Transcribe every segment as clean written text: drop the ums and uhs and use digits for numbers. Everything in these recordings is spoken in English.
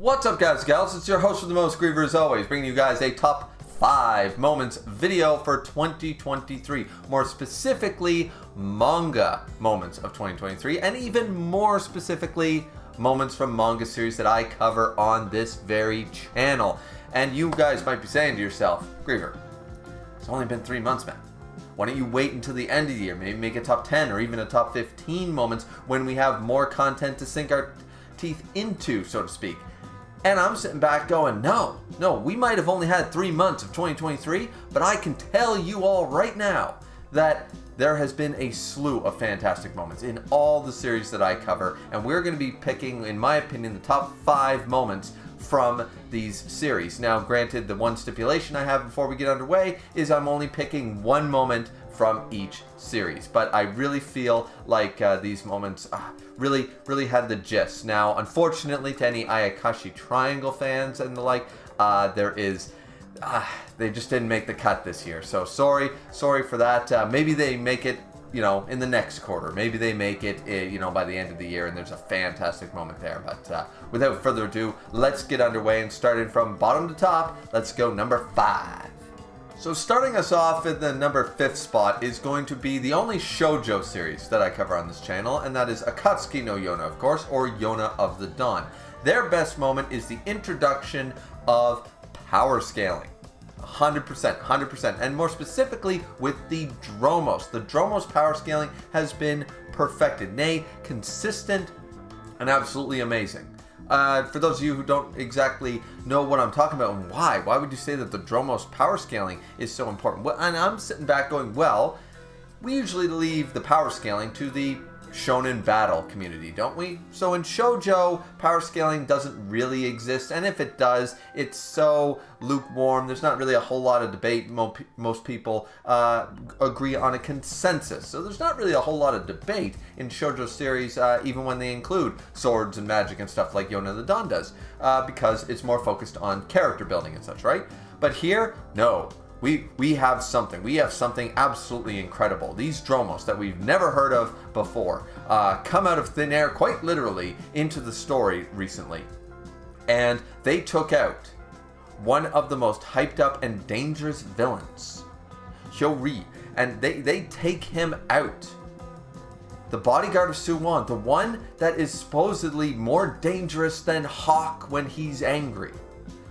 What's up, guys and gals? It's your host with the most, Griever, as always, bringing you guys a top 5 moments video for 2023. More specifically, manga moments of 2023, and even more specifically, moments from manga series that I cover on this very channel. And you guys might be saying to yourself, Griever, it's only been 3 months, man. Why don't you wait until the end of the year, maybe make a top 10 or even a top 15 moments when we have more content to sink our teeth into, so to speak. And I'm sitting back going, no, we might have only had 3 months of 2023, but I can tell you all right now that there has been a slew of fantastic moments in all the series that I cover, and we're going to be picking, in my opinion, the top 5 moments from these series. Now, granted, the one stipulation I have before we get underway is I'm only picking one moment from each series, but I really feel like these moments really had the gist. Now, unfortunately, to any Ayakashi Triangle fans and the like, they just didn't make the cut this year. So sorry for that. Maybe they make it, in the next quarter. Maybe they make it, by the end of the year, and there's a fantastic moment there. But without further ado, let's get underway and starting from bottom to top. Let's go number 5. So starting us off at the number 5th spot is going to be the only shoujo series that I cover on this channel, and that is Akatsuki no Yona, of course, or Yona of the Dawn. Their best moment is the introduction of power scaling. 100%, and more specifically with the Dromos. The Dromos power scaling has been perfected, nay, consistent and absolutely amazing. For those of you who don't exactly know what I'm talking about and why would you say that the Dromos power scaling is so important? Well, and I'm sitting back going, well, we usually leave the power scaling to the shonen battle community, don't we? So in shoujo, power scaling doesn't really exist, and if it does, it's so lukewarm. There's not really a whole lot of debate. Most people agree on a consensus, so there's not really a whole lot of debate in shoujo series, even when they include swords and magic and stuff like Yona the Dawn does, because it's more focused on character building and such, right? But here, no. We have something. We have something absolutely incredible. These Dromos that we've never heard of before come out of thin air, quite literally, into the story recently. And they took out one of the most hyped up and dangerous villains, Hyori, and they take him out. The bodyguard of Suwon, the one that is supposedly more dangerous than Hawk when he's angry.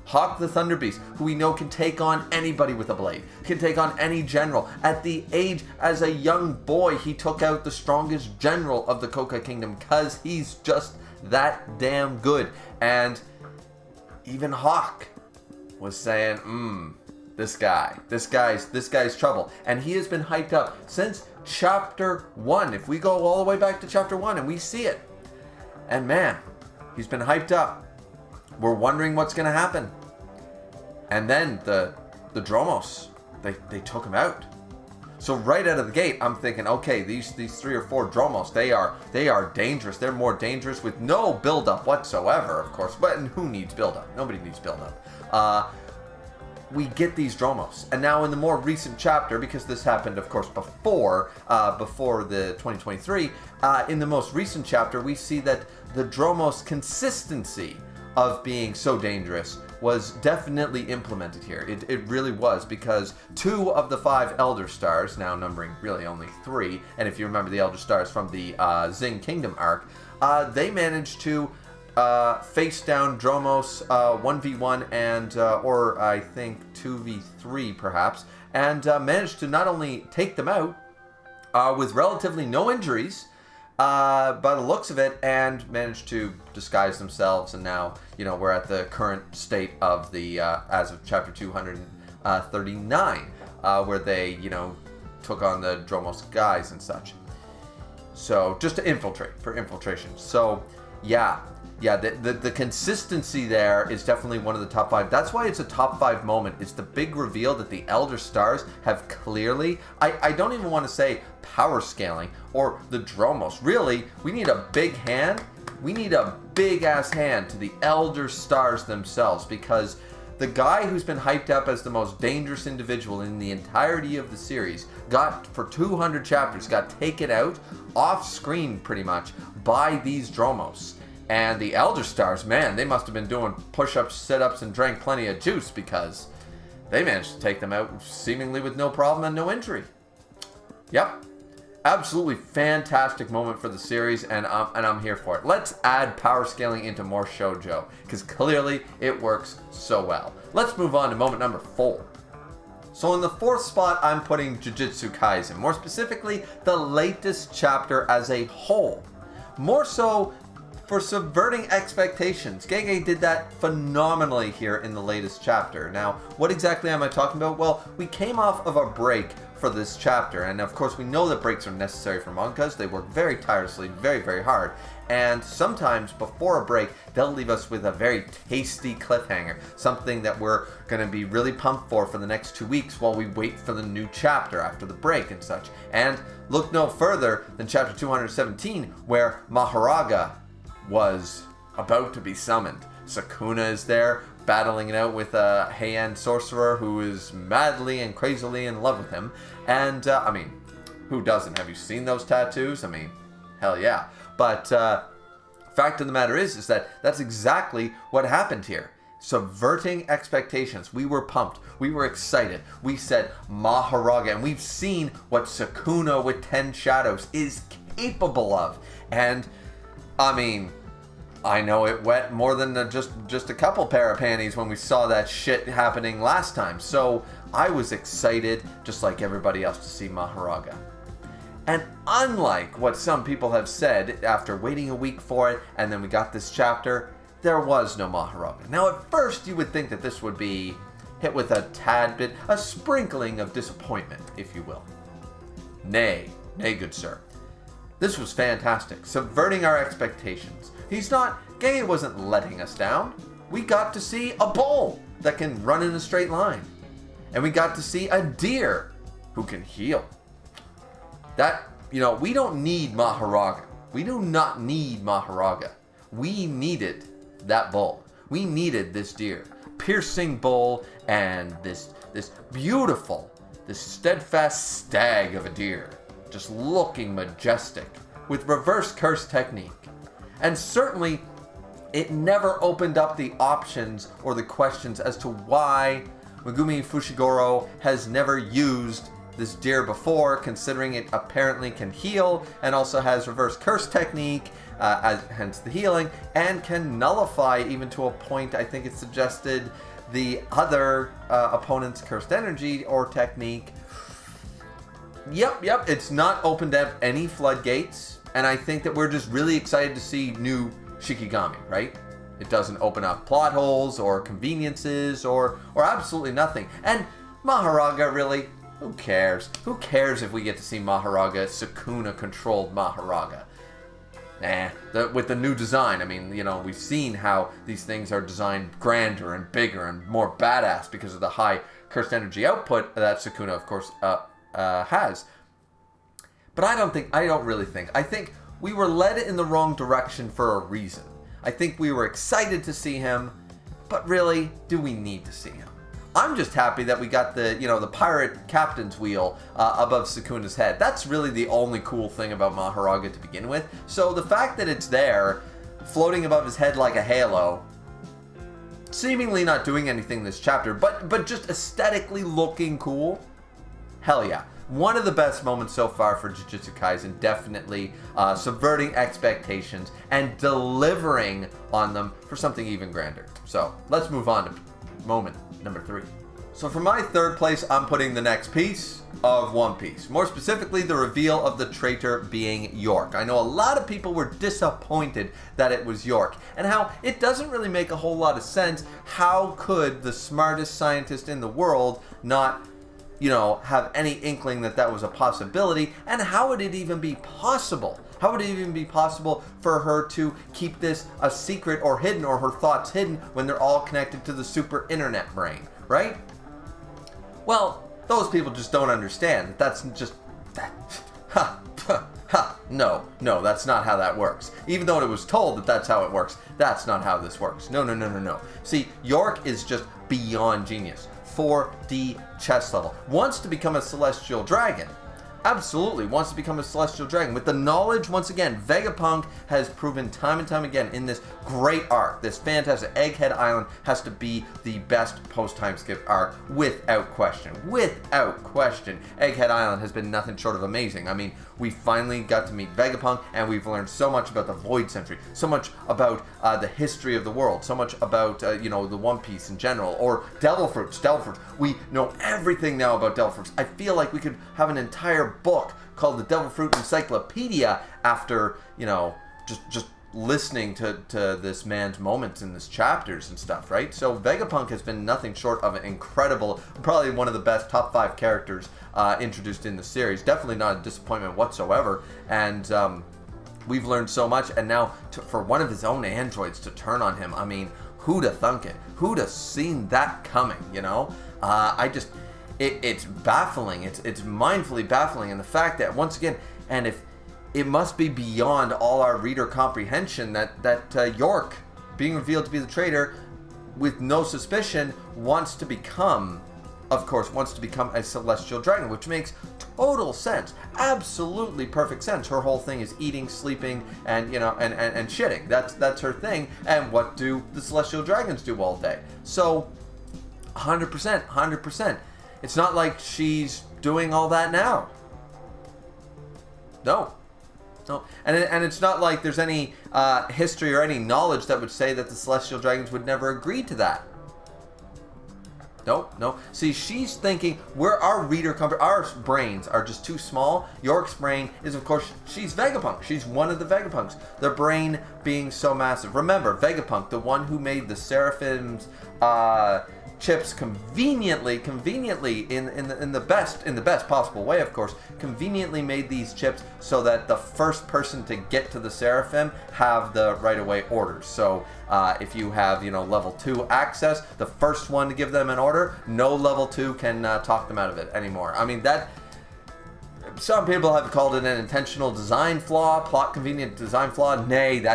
Hawk the Thunder Beast, who we know can take on anybody with a blade, can take on any general. At the age, as a young boy, he took out the strongest general of the Koka Kingdom because he's just that damn good. And even Hawk was saying, this guy's trouble. And he has been hyped up since chapter 1. If we go all the way back to chapter 1 and we see it, and man, he's been hyped up. We're wondering what's going to happen. And then the Dromos, they took him out. So right out of the gate, I'm thinking, okay, these 3 or 4 Dromos, they are dangerous. They're more dangerous with no build-up whatsoever, of course. But who needs build-up? Nobody needs build-up. We get these Dromos. And now in the more recent chapter, because this happened, of course, before the 2023, in the most recent chapter, we see that the Dromos consistency of being so dangerous was definitely implemented here. It really was, because 2 of the 5 Elder Stars, now numbering really only 3, and if you remember the Elder Stars from the Xing Kingdom arc, they managed to face down Dromos 1v1 and, or I think 2v3 perhaps, and managed to not only take them out with relatively no injuries, by the looks of it, and managed to disguise themselves, and now, we're at the current state of the, as of chapter 239, where they, took on the Dromos guys and such. So, just to infiltrate, for infiltration. So, yeah, the consistency there is definitely one of the top 5. That's why it's a top 5 moment. It's the big reveal that the Elder Stars have clearly, I don't even want to say power scaling or the Dromos. Really, we need a big hand. We need a big ass hand to the Elder Stars themselves, because the guy who's been hyped up as the most dangerous individual in the entirety of the series for 200 chapters, got taken out off screen pretty much by these Dromos. And the Elder Stars, man, they must have been doing push-ups, sit-ups, and drank plenty of juice because they managed to take them out seemingly with no problem and no injury. Yep. Absolutely fantastic moment for the series, and I'm here for it. Let's add power scaling into more shoujo, because clearly it works so well. Let's move on to moment number 4. So in the 4th spot, I'm putting Jujutsu Kaisen, more specifically, the latest chapter as a whole. More so for subverting expectations. Gege did that phenomenally here in the latest chapter. Now, what exactly am I talking about? Well, we came off of a break for this chapter, and of course we know that breaks are necessary for mangas. They work very tirelessly, very, very hard, and sometimes before a break they'll leave us with a very tasty cliffhanger, something that we're going to be really pumped for the next 2 weeks while we wait for the new chapter after the break and such. And look no further than chapter 217, where Maharaga was about to be summoned. Sukuna is there, battling it out with a Heian sorcerer who is madly and crazily in love with him. And, I mean, who doesn't? Have you seen those tattoos? I mean, hell yeah. But, fact of the matter is that that's exactly what happened here. Subverting expectations. We were pumped. We were excited. We said Maharaga, and we've seen what Sukuna with 10 Shadows is capable of. And, I mean, I know it wet more than just a couple pair of panties when we saw that shit happening last time. So I was excited, just like everybody else, to see Maharaga. And unlike what some people have said after waiting a week for it, and then we got this chapter, there was no Maharaga. Now at first you would think that this would be hit with a tad bit, a sprinkling of disappointment, if you will. Nay, good sir. This was fantastic, subverting our expectations. Gege wasn't letting us down. We got to see a bull that can run in a straight line. And we got to see a deer who can heal. We don't need Maharaga. We do not need Maharaga. We needed that bull. We needed this deer. Piercing bull and this beautiful, this steadfast stag of a deer. Just looking majestic with reverse curse technique. And certainly, it never opened up the options or the questions as to why Megumi Fushiguro has never used this deer before, considering it apparently can heal and also has reverse curse technique, hence the healing, and can nullify even to a point, I think it suggested, the other opponent's cursed energy or technique. Yep, it's not opened up any floodgates. And I think that we're just really excited to see new Shikigami, right? It doesn't open up plot holes or conveniences or absolutely nothing. And Maharaga, really, who cares? Who cares if we get to see Maharaga, Sukuna-controlled Maharaga? With the new design, I mean, we've seen how these things are designed grander and bigger and more badass because of the high cursed energy output that Sukuna, of course, has. But I think we were led in the wrong direction for a reason. I think we were excited to see him, but really, do we need to see him? I'm just happy that we got the pirate captain's wheel above Sukuna's head. That's really the only cool thing about Maharaga to begin with. So the fact that it's there, floating above his head like a halo, seemingly not doing anything this chapter, but just aesthetically looking cool, hell yeah. One of the best moments so far for Jujutsu Kaisen, definitely subverting expectations and delivering on them for something even grander. So let's move on to moment number 3. So for my 3rd place, I'm putting the next piece of One Piece. More specifically, the reveal of the traitor being York. I know a lot of people were disappointed that it was York, and how it doesn't really make a whole lot of sense. How could the smartest scientist in the world not have any inkling that was a possibility? And how would it even be possible? How would it even be possible for her to keep this a secret or hidden, or her thoughts hidden, when they're all connected to the super internet brain, right? Well, those people just don't understand. That's just... No, that's not how that works. Even though it was told that that's how it works, that's not how this works. No. See, York is just beyond genius. 4D chess level. Wants to become a celestial dragon. absolutely wants to become a Celestial Dragon. With the knowledge, once again, Vegapunk has proven time and time again in this great arc, this fantastic Egghead Island has to be the best post-time skip arc without question. Without question, Egghead Island has been nothing short of amazing. I mean, we finally got to meet Vegapunk, and we've learned so much about the Void Century, so much about the history of the world, so much about, the One Piece in general, or Devil Fruits. We know everything now about Devil Fruits. I feel like we could have an entire book called the Devil Fruit Encyclopedia after, just listening to this man's moments in this chapters and stuff, right? So Vegapunk has been nothing short of an incredible, probably one of the best top 5 characters introduced in the series. Definitely not a disappointment whatsoever. And we've learned so much. And now for one of his own androids to turn on him, I mean, who'd have thunk it? Who'd have seen that coming, It's baffling. It's mindfully baffling. And the fact that, once again, and if it must be beyond all our reader comprehension that York, being revealed to be the traitor, with no suspicion, wants to become a Celestial Dragon, which makes total sense. Absolutely perfect sense. Her whole thing is eating, sleeping, and and shitting. That's her thing. And what do the Celestial Dragons do all day? So 100%. It's not like she's doing all that now. No. And it's not like there's any history or any knowledge that would say that the Celestial Dragons would never agree to that. No. See, she's thinking our brains are just too small. York's brain is, of course, she's Vegapunk. She's one of the Vegapunks. The brain being so massive. Remember, Vegapunk, the one who made the Seraphim's chips conveniently in the best possible way, of course, conveniently made these chips so that the first person to get to the Seraphim have the right away orders. So if you have level 2 access, the first one to give them an order, no level 2 can talk them out of it anymore. I mean, that some people have called it an intentional design flaw, plot convenient design flaw. Nay,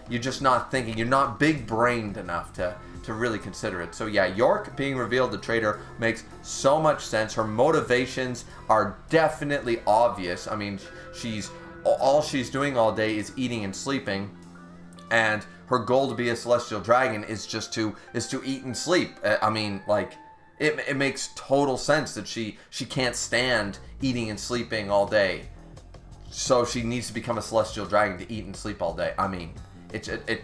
you're just not thinking, you're not big brained enough to really consider it. So yeah, York being revealed the traitor makes so much sense. Her motivations are definitely obvious. I mean, all she's doing all day is eating and sleeping, and her goal to be a Celestial Dragon is to eat and sleep. I mean, like, it makes total sense that she can't stand eating and sleeping all day, so she needs to become a Celestial Dragon to eat and sleep all day. I mean, it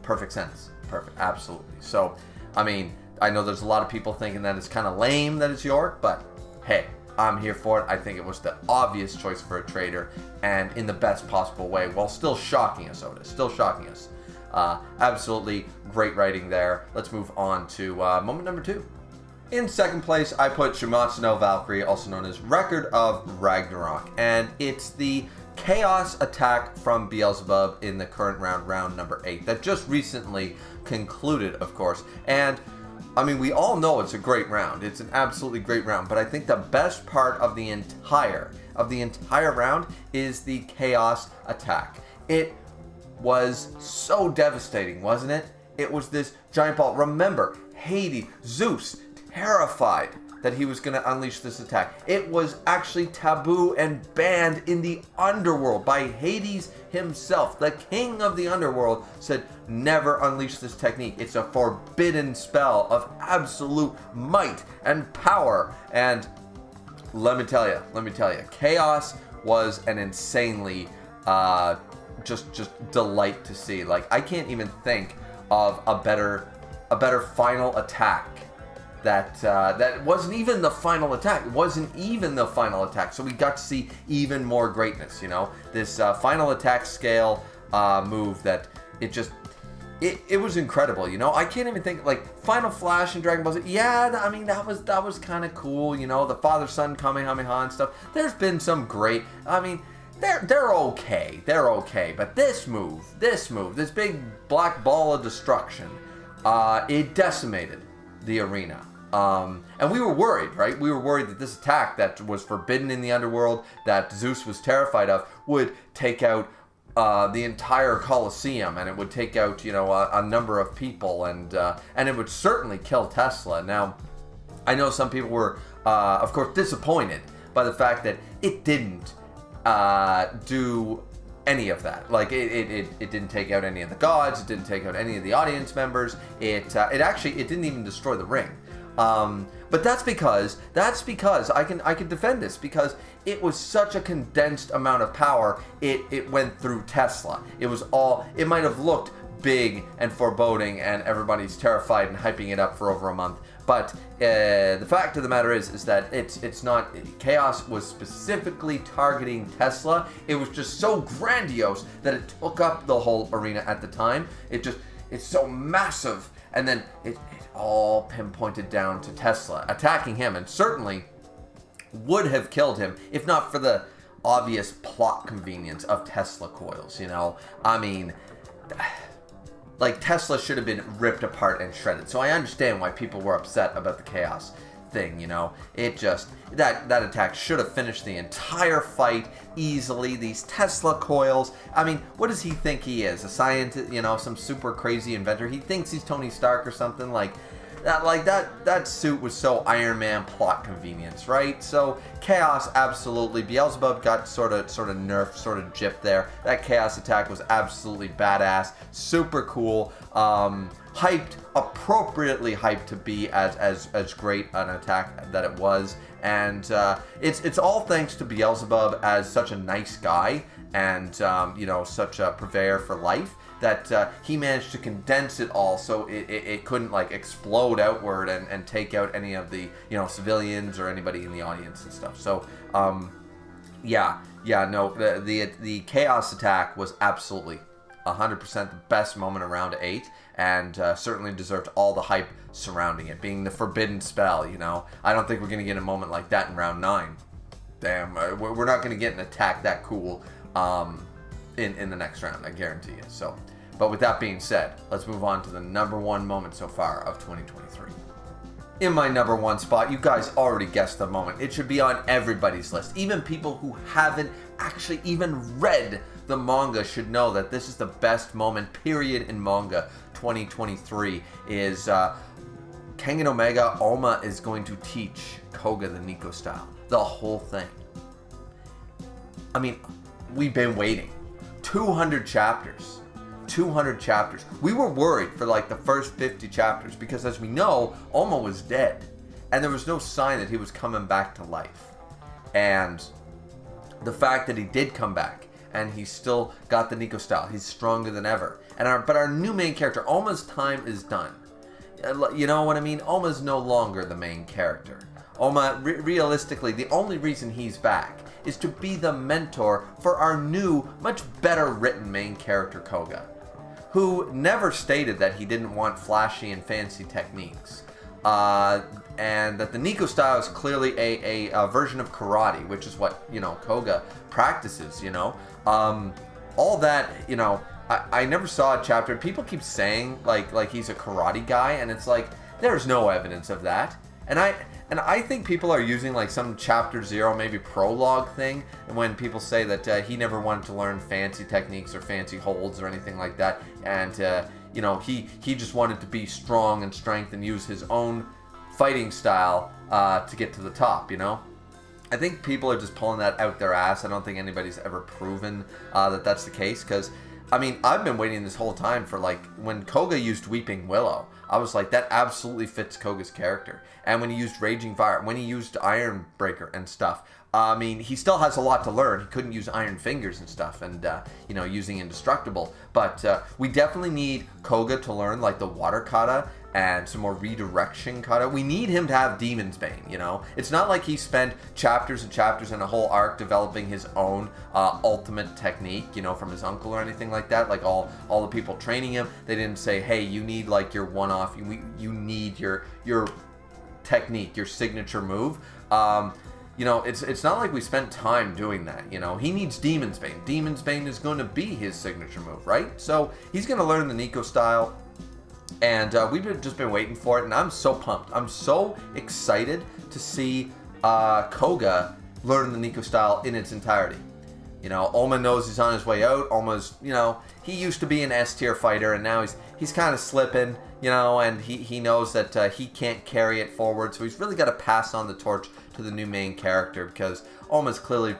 perfect sense. Perfect, absolutely. So, I mean, I know there's a lot of people thinking that it's kind of lame that it's York, but hey, I'm here for it. I think it was the obvious choice for a traitor, and in the best possible way, while still shocking us, Otis. Still shocking us. Absolutely great writing there. Let's move on to moment number 2. In second place, I put Shumatsu no Valkyrie, also known as Record of Ragnarok, and it's the Chaos attack from Beelzebub in the current round number 8, that just recently concluded, of course. And I mean, we all know it's a great round. It's an absolutely great round, but I think the best part of the entire round is the Chaos attack. It was so devastating, wasn't it? It was this giant ball. Remember, Hades, Zeus, terrified that he was going to unleash this attack. It was actually taboo and banned in the underworld by Hades himself. The king of the underworld said, never unleash this technique. It's a forbidden spell of absolute might and power. And let me tell you, Chaos was an insanely just delight to see. Like, I can't even think of a better final attack. That wasn't even the final attack. It wasn't even the final attack. So we got to see even more greatness, This final attack scale move that it was incredible, I can't even think, like, Final Flash and Dragon Ball Z. Yeah, I mean, that was kind of cool, the father-son Kamehameha and stuff. There's been some great, I mean, they're okay. They're okay. But this move, this big black ball of destruction, it decimated the arena. And we were worried, right? We were worried that this attack that was forbidden in the underworld, that Zeus was terrified of, would take out the entire Colosseum, and it would take out, a number of people, and it would certainly kill Tesla. Now, I know some people were, of course, disappointed by the fact that it didn't do any of that. Like it didn't take out any of the gods. It didn't take out any of the audience members. It didn't even destroy the ring. But that's because I can defend this, because it was such a condensed amount of power. It went through Tesla. It might have looked big and foreboding and everybody's terrified and hyping it up for over a month, but the fact of the matter is that it's not. Chaos was specifically targeting Tesla. It was just so grandiose that it took up the whole arena at the time. It's so massive, and then it all pinpointed down to Tesla attacking him, and certainly would have killed him if not for the obvious plot convenience of Tesla coils. I mean, like, Tesla should have been ripped apart and shredded. So I understand why people were upset about the Chaos thing, It just, that attack should have finished the entire fight easily. These Tesla coils, I mean, what does he think he is? A scientist, some super crazy inventor? He thinks he's Tony Stark or something like that. That suit was so Iron Man plot convenience, right? So Chaos, absolutely. Beelzebub got sort of nerfed, sort of gypped there. That Chaos attack was absolutely badass, super cool, appropriately hyped to be as great an attack that it was, and it's all thanks to Beelzebub as such a nice guy and such a purveyor for life, that he managed to condense it all so it couldn't like explode outward and take out any of the civilians or anybody in the audience and stuff. So the Chaos attack was absolutely 100% the best moment around 8, and certainly deserved all the hype surrounding it, being the forbidden spell. I don't think we're going to get a moment like that in round 9. Damn, we're not going to get an attack that cool in the next round, I guarantee you. So, but with that being said, let's move on to the number 1 moment so far of 2023. In my number 1 spot, you guys already guessed the moment. It should be on everybody's list. Even people who haven't actually even read the manga should know that this is the best moment, period, in manga 2023, is Kengan Omega. Oma is going to teach Koga the Nico style. The whole thing. I mean, we've been waiting. 200 chapters. 200 chapters. We were worried for like the first 50 chapters because, as we know, Oma was dead. And there was no sign that he was coming back to life. And the fact that he did come back and he's still got the Nico style. He's stronger than ever. But our new main character, Oma's time is done. You know what I mean? Oma's no longer the main character. Oma, realistically, the only reason he's back is to be the mentor for our new, much better written main character, Koga, who never stated that he didn't want flashy and fancy techniques. And that the Nico style is clearly a version of karate, which is what, Koga practices, all that, I never saw a chapter. People keep saying like he's a karate guy, and it's like, there's no evidence of that. And I think people are using like some chapter 0, maybe prologue thing, when people say that he never wanted to learn fancy techniques or fancy holds or anything like that, and he just wanted to be strong and strength and use his own fighting style to get to the top. I think people are just pulling that out their ass. I don't think anybody's ever proven that that's the case, because I mean, I've been waiting this whole time for, like, when Koga used Weeping Willow, I was like, that absolutely fits Koga's character. And when he used Raging Fire, when he used Iron Breaker and stuff, I mean, he still has a lot to learn. He couldn't use Iron Fingers and stuff, and, using Indestructible. But we definitely need Koga to learn, like, the Water Kata and some more redirection kata. We need him to have Demon's Bane, It's not like he spent chapters and chapters and a whole arc developing his own ultimate technique, from his uncle or anything like that. Like all the people training him, they didn't say, hey, you need like your one-off, you need your technique, your signature move. It's not like we spent time doing that, He needs Demon's Bane. Demon's Bane is going to be his signature move, right? So he's going to learn the Nico style. And we've just been waiting for it, and I'm so pumped. I'm so excited to see Koga learn the Nico style in its entirety. Oma knows he's on his way out. Oma's, he used to be an S-tier fighter, and now he's kind of slipping, and he knows that he can't carry it forward, so he's really got to pass on the torch to the new main character, because Oma's clearly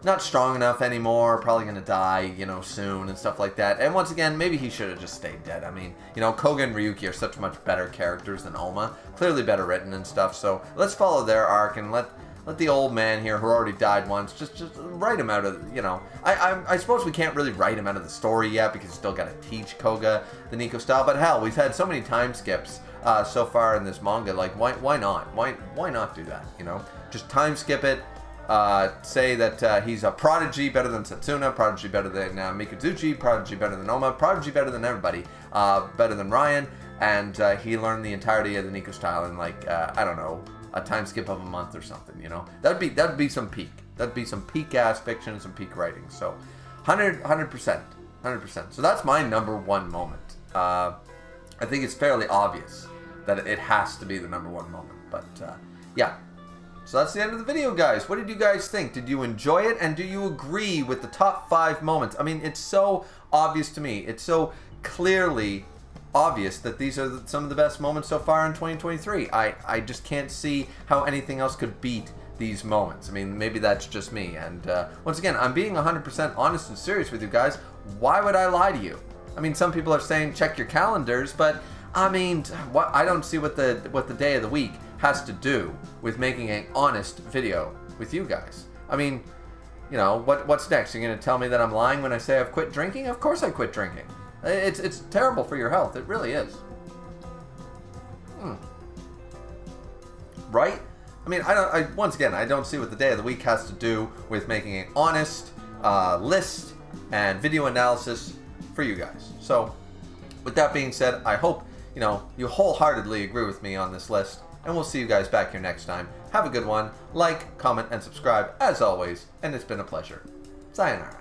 not strong enough anymore, probably going to die, you know, soon and stuff like that. And once again, maybe he should have just stayed dead. I mean, you know, Koga and Ryuki are such much better characters than Oma, clearly better written and stuff. So let's follow their arc and let the old man here, who already died once, just write him out of, you know. I suppose we can't really write him out of the story yet, because you still got to teach Koga the Nico style. But hell, we've had so many time skips so far in this manga. Like, why not? Why not do that? You know, just time skip it. Say that he's a prodigy better than Setsuna, prodigy better than Mikazuchi, prodigy better than Oma, prodigy better than everybody, better than Ryan, and he learned the entirety of the Nico style in, like, I don't know, a time skip of a month or something, you know. That'd be some peak. That'd be some peak ass fiction, some peak writing. So 100%. So that's my number one moment. I think it's fairly obvious that it has to be the number one moment. But yeah. So that's the end of the video, guys. What did you guys think? Did you enjoy it? And do you agree with the top 5 moments? I mean, it's so obvious to me. It's so clearly obvious that these are some of the best moments so far in 2023. I just can't see how anything else could beat these moments. I mean, maybe that's just me. And once again, I'm being 100% honest and serious with you guys. Why would I lie to you? I mean, some people are saying check your calendars, but I mean, I don't see what the day of the week has to do with making an honest video with you guys. I mean, you know, what's next? You're going to tell me that I'm lying when I say I've quit drinking? Of course I quit drinking. It's terrible for your health. It really is. Right? I mean, once again, I don't see what the day of the week has to do with making an honest list and video analysis for you guys. So, with that being said, I hope, you know, you wholeheartedly agree with me on this list, and we'll see you guys back here next time. Have a good one. Like, comment, and subscribe, as always, and it's been a pleasure. Sayonara.